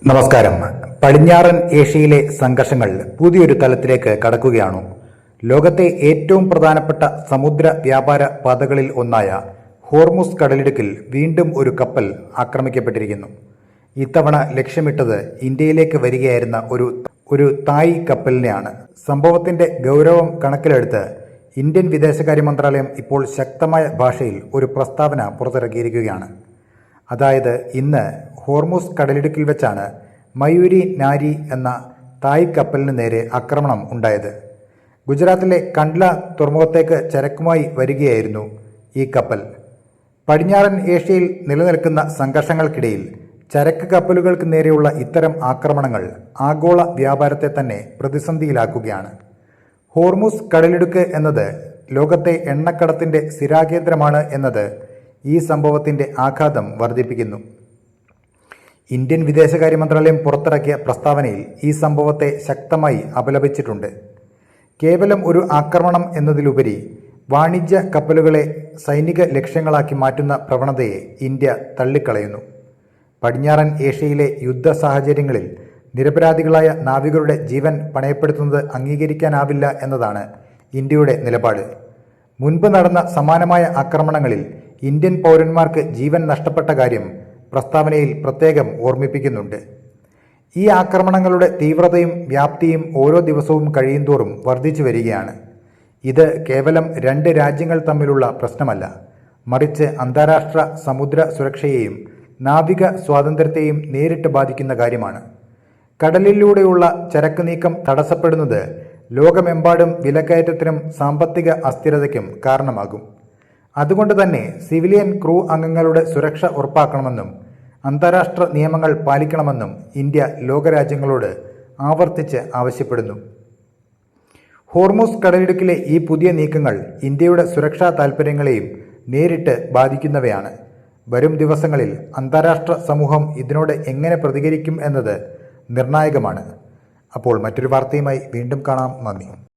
നമസ്കാരം. പടിഞ്ഞാറൻ ഏഷ്യയിലെ സംഘർഷങ്ങൾ പുതിയൊരു തലത്തിലേക്ക് കടക്കുകയാണോ? ലോകത്തെ ഏറ്റവും പ്രധാനപ്പെട്ട സമുദ്ര വ്യാപാര പാതകളിൽ ഒന്നായ ഹോർമുസ് കടലിടുക്കിൽ വീണ്ടും ഒരു കപ്പൽ ആക്രമിക്കപ്പെട്ടിരിക്കുന്നു. ഇത്തവണ ലക്ഷ്യമിട്ടത് ഇന്ത്യയിലേക്ക് വരികയായിരുന്ന ഒരു തായ് കപ്പലിനെയാണ്. സംഭവത്തിന്റെ ഗൗരവം കണക്കിലെടുത്ത് ഇന്ത്യൻ വിദേശകാര്യ മന്ത്രാലയം ഇപ്പോൾ ശക്തമായ ഭാഷയിൽ ഒരു പ്രസ്താവന പുറത്തിറക്കിയിരിക്കുകയാണ്. അതായത്, ഇന്ന് ഹോർമുസ് കടലിടുക്കിൽ വെച്ചാണ് മയൂരി നാരി എന്ന തായ് കപ്പലിന് നേരെ ആക്രമണം ഉണ്ടായത്. ഗുജറാത്തിലെ കണ്ട്ല തുറമുഖത്തേക്ക് ചരക്കുമായി വരികയായിരുന്നു ഈ കപ്പൽ. പടിഞ്ഞാറൻ ഏഷ്യയിൽ നിലനിൽക്കുന്ന സംഘർഷങ്ങൾക്കിടയിൽ ചരക്ക് കപ്പലുകൾക്ക് നേരെയുള്ള ഇത്തരം ആക്രമണങ്ങൾ ആഗോള വ്യാപാരത്തെ തന്നെ പ്രതിസന്ധിയിലാക്കുകയാണ്. ഹോർമുസ് കടലിടുക്ക് എന്നത് ലോകത്തെ എണ്ണക്കടത്തിന്റെ സ്ഥിരാകേന്ദ്രമാണ് എന്നത് ഈ സംഭവത്തിന്റെ ആഘാതം വർദ്ധിപ്പിക്കുന്നു. ഇന്ത്യൻ വിദേശകാര്യ മന്ത്രാലയം പുറത്തിറക്കിയ പ്രസ്താവനയിൽ ഈ സംഭവത്തെ ശക്തമായി അപലപിച്ചിട്ടുണ്ട്. കേവലം ഒരു ആക്രമണം എന്നതിലുപരി വാണിജ്യ കപ്പലുകളെ സൈനിക ലക്ഷ്യങ്ങളാക്കി മാറ്റുന്ന പ്രവണതയെ ഇന്ത്യ തള്ളിക്കളയുന്നു. പടിഞ്ഞാറൻ ഏഷ്യയിലെ യുദ്ധ സാഹചര്യങ്ങളിൽ നിരപരാധികളായ നാവികരുടെ ജീവൻ പണയപ്പെടുത്തുന്നത് അംഗീകരിക്കാനാവില്ല എന്നതാണ് ഇന്ത്യയുടെ നിലപാട്. മുൻപ് നടന്ന സമാനമായ ആക്രമണങ്ങളിൽ ഇന്ത്യൻ പൗരന്മാർക്ക് ജീവൻ നഷ്ടപ്പെട്ട കാര്യം പ്രസ്താവനയിൽ പ്രത്യേകം ഓർമ്മിപ്പിക്കുന്നുണ്ട്. ഈ ആക്രമണങ്ങളുടെ തീവ്രതയും വ്യാപ്തിയും ഓരോ ദിവസവും കഴിയുന്തോറും വർദ്ധിച്ചു വരികയാണ്. ഇത് കേവലം രണ്ട് രാജ്യങ്ങൾ തമ്മിലുള്ള പ്രശ്നമല്ല, മറിച്ച് അന്താരാഷ്ട്ര സമുദ്ര സുരക്ഷയെയും നാവിക സ്വാതന്ത്ര്യത്തെയും നേരിട്ട് ബാധിക്കുന്ന കാര്യമാണ്. കടലിലൂടെയുള്ള ചരക്ക് നീക്കം തടസ്സപ്പെടുന്നത് ലോകമെമ്പാടും വിലക്കയറ്റത്തിനും സാമ്പത്തിക അസ്ഥിരതയ്ക്കും കാരണമാകും. അതുകൊണ്ട് തന്നെ സിവിലിയൻ ക്രൂ അംഗങ്ങളുടെ സുരക്ഷ ഉറപ്പാക്കണമെന്നും അന്താരാഷ്ട്ര നിയമങ്ങൾ പാലിക്കണമെന്നും ഇന്ത്യ ലോകരാജ്യങ്ങളോട് ആവർത്തിച്ച് ആവശ്യപ്പെടുന്നു. ഹോർമുസ് കടലിടുക്കിലെ ഈ പുതിയ നീക്കങ്ങൾ ഇന്ത്യയുടെ സുരക്ഷാ താൽപ്പര്യങ്ങളെയും നേരിട്ട് ബാധിക്കുന്നവയാണ്. വരും ദിവസങ്ങളിൽ അന്താരാഷ്ട്ര സമൂഹം ഇതിനോട് എങ്ങനെ പ്രതികരിക്കും എന്നത് നിർണായകമാണ്. അപ്പോൾ മറ്റൊരു വാർത്തയുമായി വീണ്ടും കാണാം. നന്ദി.